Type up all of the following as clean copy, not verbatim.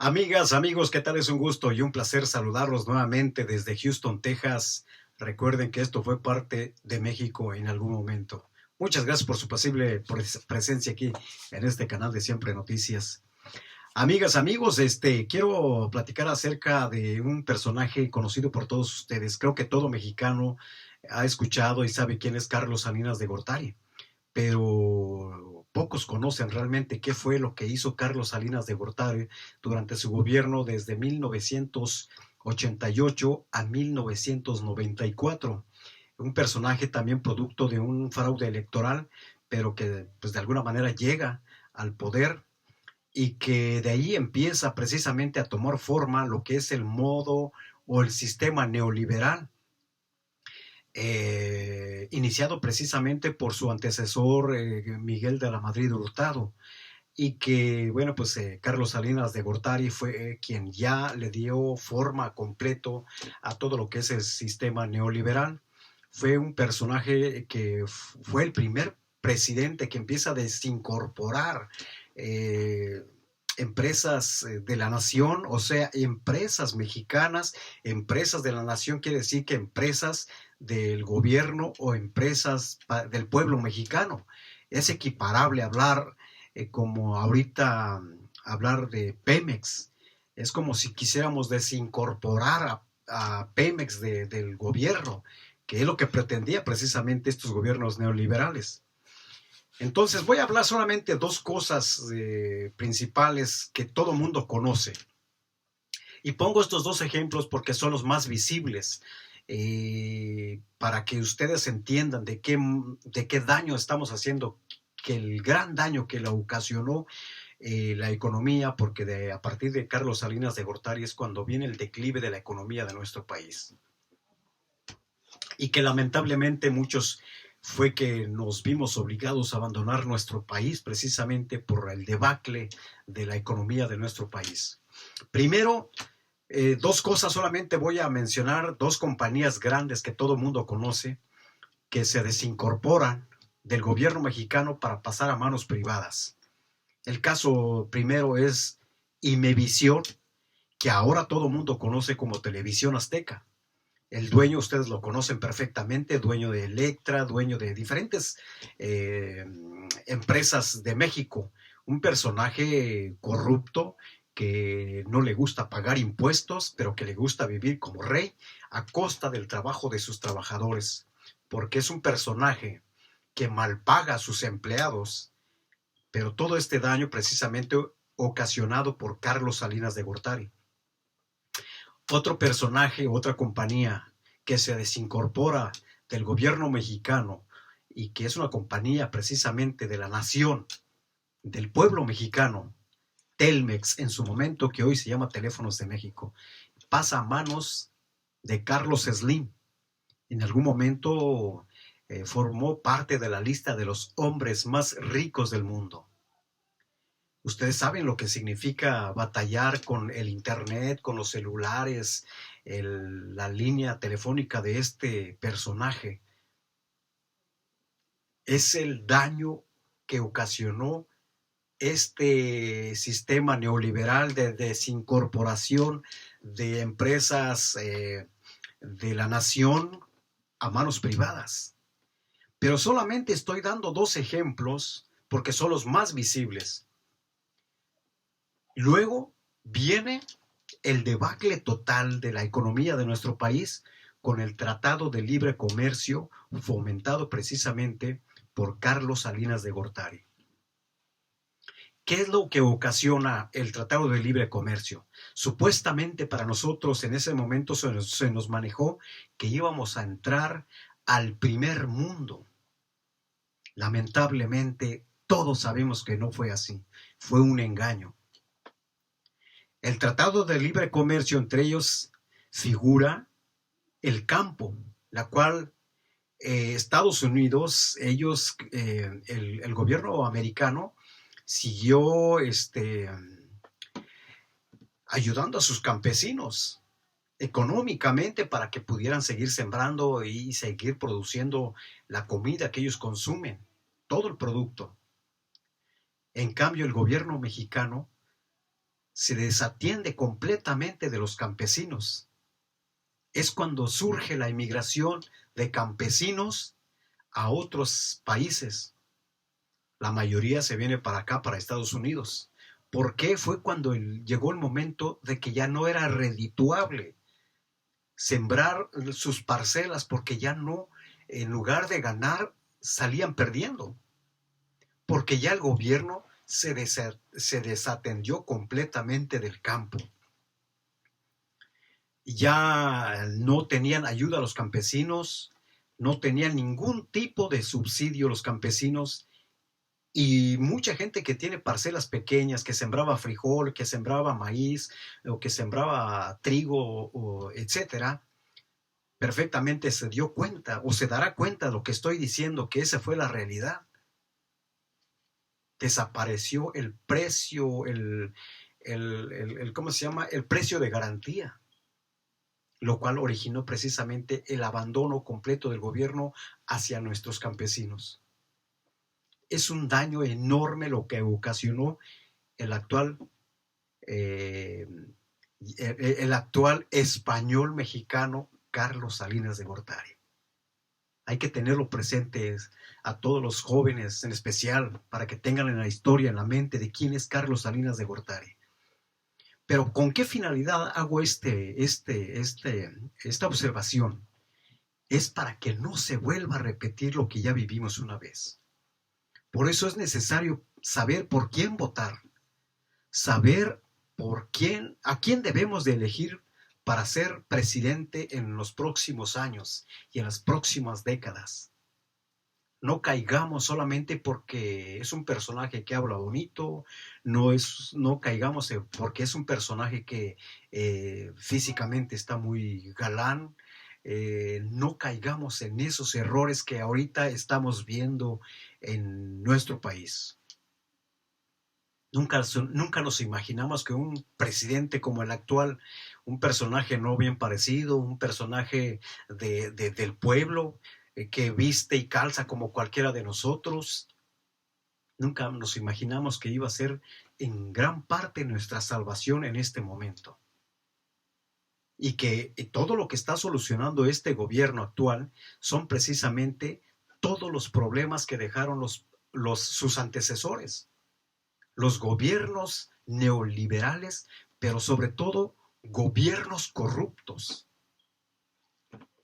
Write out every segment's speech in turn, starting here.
Amigas, amigos, ¿qué tal? Es un gusto y un placer saludarlos nuevamente desde Houston, Texas. Recuerden que esto fue parte de México en algún momento. Muchas gracias por su posible presencia aquí en este canal de Siempre Noticias. Amigas, amigos, quiero platicar acerca de un personaje conocido por todos ustedes. Creo que todo mexicano ha escuchado y sabe quién es Carlos Salinas de Gortari, pero pocos conocen realmente qué fue lo que hizo Carlos Salinas de Gortari durante su gobierno desde 1988 a 1994. Un personaje también producto de un fraude electoral, pero que pues de alguna manera llega al poder y que de ahí empieza precisamente a tomar forma lo que es el modo o el sistema neoliberal, iniciado precisamente por su antecesor Miguel de la Madrid Hurtado, y que, bueno, pues Carlos Salinas de Gortari fue quien ya le dio forma completo a todo lo que es el sistema neoliberal. Fue un personaje que fue el primer presidente que empieza a desincorporar empresas de la nación, o sea, empresas mexicanas. Empresas de la nación quiere decir que empresas del gobierno o empresas del pueblo mexicano. Es equiparable hablar como ahorita hablar de Pemex. Es como si quisiéramos desincorporar a Pemex del gobierno, que es lo que pretendía precisamente estos gobiernos neoliberales. Entonces voy a hablar solamente de dos cosas principales que todo mundo conoce. Y pongo estos dos ejemplos porque son los más visibles, para que ustedes entiendan de qué daño estamos haciendo, que el gran daño que le ocasionó la economía, porque a partir de Carlos Salinas de Gortari es cuando viene el declive de la economía de nuestro país. Y que lamentablemente muchos fue que nos vimos obligados a abandonar nuestro país precisamente por el debacle de la economía de nuestro país. Primero, dos cosas solamente voy a mencionar, dos compañías grandes que todo el mundo conoce, que se desincorporan del gobierno mexicano para pasar a manos privadas. El caso primero es Imevisión, que ahora todo el mundo conoce como Televisión Azteca. El dueño, ustedes lo conocen perfectamente, dueño de Electra, dueño de diferentes empresas de México. Un personaje corrupto que no le gusta pagar impuestos, pero que le gusta vivir como rey a costa del trabajo de sus trabajadores, porque es un personaje que malpaga a sus empleados, pero todo este daño precisamente ocasionado por Carlos Salinas de Gortari. Otro personaje, otra compañía que se desincorpora del gobierno mexicano y que es una compañía precisamente de la nación, del pueblo mexicano, Telmex en su momento, que hoy se llama Teléfonos de México, pasa a manos de Carlos Slim. En algún momento formó parte de la lista de los hombres más ricos del mundo. Ustedes saben lo que significa batallar con el internet, con los celulares, la línea telefónica de este personaje. Es el daño que ocasionó este sistema neoliberal de desincorporación de empresas de la nación a manos privadas. Pero solamente estoy dando dos ejemplos porque son los más visibles. Luego viene el debacle total de la economía de nuestro país con el Tratado de Libre Comercio fomentado precisamente por Carlos Salinas de Gortari. ¿Qué es lo que ocasiona el Tratado de Libre Comercio? Supuestamente para nosotros en ese momento se nos manejó que íbamos a entrar al primer mundo. Lamentablemente todos sabemos que no fue así, fue un engaño. El Tratado de Libre Comercio, entre ellos figura el campo, la cual Estados Unidos, ellos, el gobierno americano siguió ayudando a sus campesinos económicamente para que pudieran seguir sembrando y seguir produciendo la comida que ellos consumen, todo el producto. En cambio, el gobierno mexicano se desatiende completamente de los campesinos. Es cuando surge la inmigración de campesinos a otros países. La mayoría se viene para acá, para Estados Unidos. ¿Por qué? Fue cuando llegó el momento de que ya no era redituable sembrar sus parcelas, porque ya no, en lugar de ganar, salían perdiendo. Porque ya el gobierno se desatendió completamente del campo. Ya no tenían ayuda a los campesinos, no tenían ningún tipo de subsidio los campesinos, y mucha gente que tiene parcelas pequeñas, que sembraba frijol, que sembraba maíz o que sembraba trigo, etcétera, perfectamente se dio cuenta o se dará cuenta de lo que estoy diciendo, que esa fue la realidad. Desapareció el precio, ¿cómo se llama? El precio de garantía, lo cual originó precisamente el abandono completo del gobierno hacia nuestros campesinos. Es un daño enorme lo que ocasionó el actual, el actual español mexicano Carlos Salinas de Gortari. Hay que tenerlo presente a todos los jóvenes en especial, para que tengan en la historia, en la mente, de quién es Carlos Salinas de Gortari. Pero ¿con qué finalidad hago esta observación? Es para que no se vuelva a repetir lo que ya vivimos una vez. Por eso es necesario saber por quién votar, saber a quién debemos de elegir para ser presidente en los próximos años y en las próximas décadas. No caigamos solamente porque es un personaje que habla bonito, no caigamos porque es un personaje que físicamente está muy galán. No caigamos en esos errores que ahorita estamos viendo en nuestro país. Nunca nos imaginamos que un presidente como el actual, un personaje no bien parecido, un personaje del pueblo, que viste y calza como cualquiera de nosotros, nunca nos imaginamos que iba a ser en gran parte nuestra salvación en este momento. Y que todo lo que está solucionando este gobierno actual son precisamente todos los problemas que dejaron sus antecesores. Los gobiernos neoliberales, pero sobre todo gobiernos corruptos.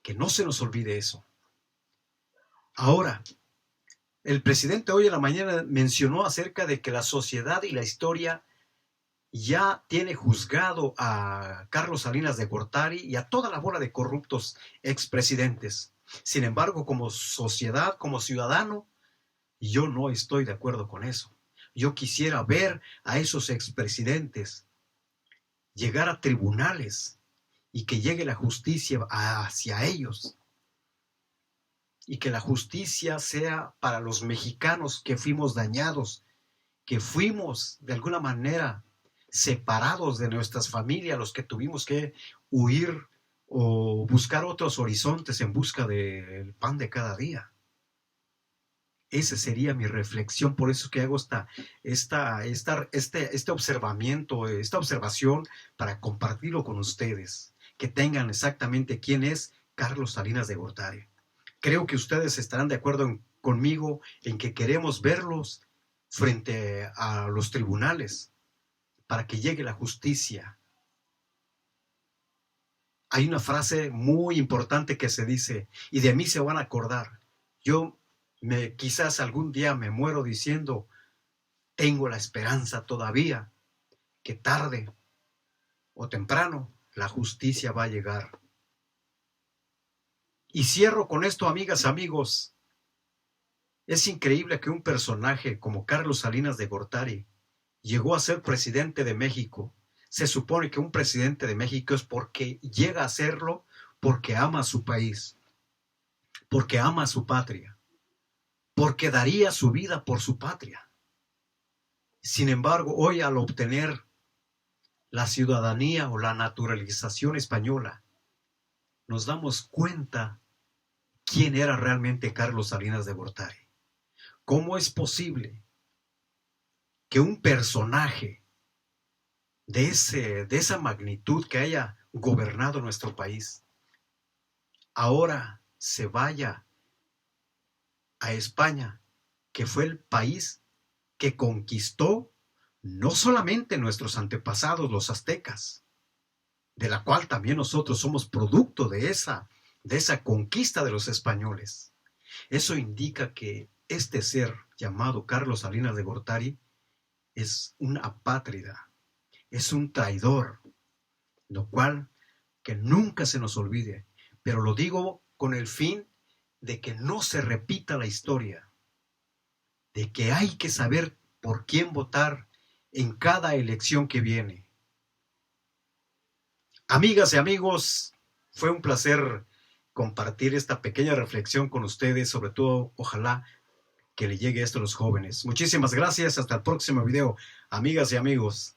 Que no se nos olvide eso. Ahora, el presidente hoy en la mañana mencionó acerca de que la sociedad y la historia ya tiene juzgado a Carlos Salinas de Gortari y a toda la bola de corruptos expresidentes. Sin embargo, como sociedad, como ciudadano, yo no estoy de acuerdo con eso. Yo quisiera ver a esos expresidentes llegar a tribunales y que llegue la justicia hacia ellos. Y que la justicia sea para los mexicanos que fuimos dañados, que fuimos de alguna manera separados de nuestras familias, los que tuvimos que huir o buscar otros horizontes en busca del pan de cada día. Esa sería mi reflexión, por eso que hago este observamiento, esta observación, para compartirlo con ustedes, que tengan exactamente quién es Carlos Salinas de Gortari. Creo que ustedes estarán de acuerdo conmigo en que queremos verlos frente a los tribunales para que llegue la justicia. Hay una frase muy importante que se dice, y de mí se van a acordar. Quizás algún día me muero diciendo, tengo la esperanza todavía que tarde o temprano la justicia va a llegar. Y cierro con esto, amigas, amigos. Es increíble que un personaje como Carlos Salinas de Gortari llegó a ser presidente de México. Se supone que un presidente de México es porque llega a serlo porque ama a su país, porque ama a su patria, porque daría su vida por su patria. Sin embargo, hoy, al obtener la ciudadanía o la naturalización española, nos damos cuenta quién era realmente Carlos Salinas de Gortari. ¿Cómo es posible que un personaje de esa magnitud que haya gobernado nuestro país, ahora se vaya a España, que fue el país que conquistó no solamente nuestros antepasados, los aztecas, de la cual también nosotros somos producto de esa conquista de los españoles. Eso indica que este ser llamado Carlos Salinas de Gortari es un apátrida, es un traidor, lo cual que nunca se nos olvide, pero lo digo con el fin de que no se repita la historia, de que hay que saber por quién votar en cada elección que viene. Amigas y amigos, fue un placer compartir esta pequeña reflexión con ustedes, sobre todo, ojalá que le llegue esto a los jóvenes. Muchísimas gracias, hasta el próximo video, amigas y amigos.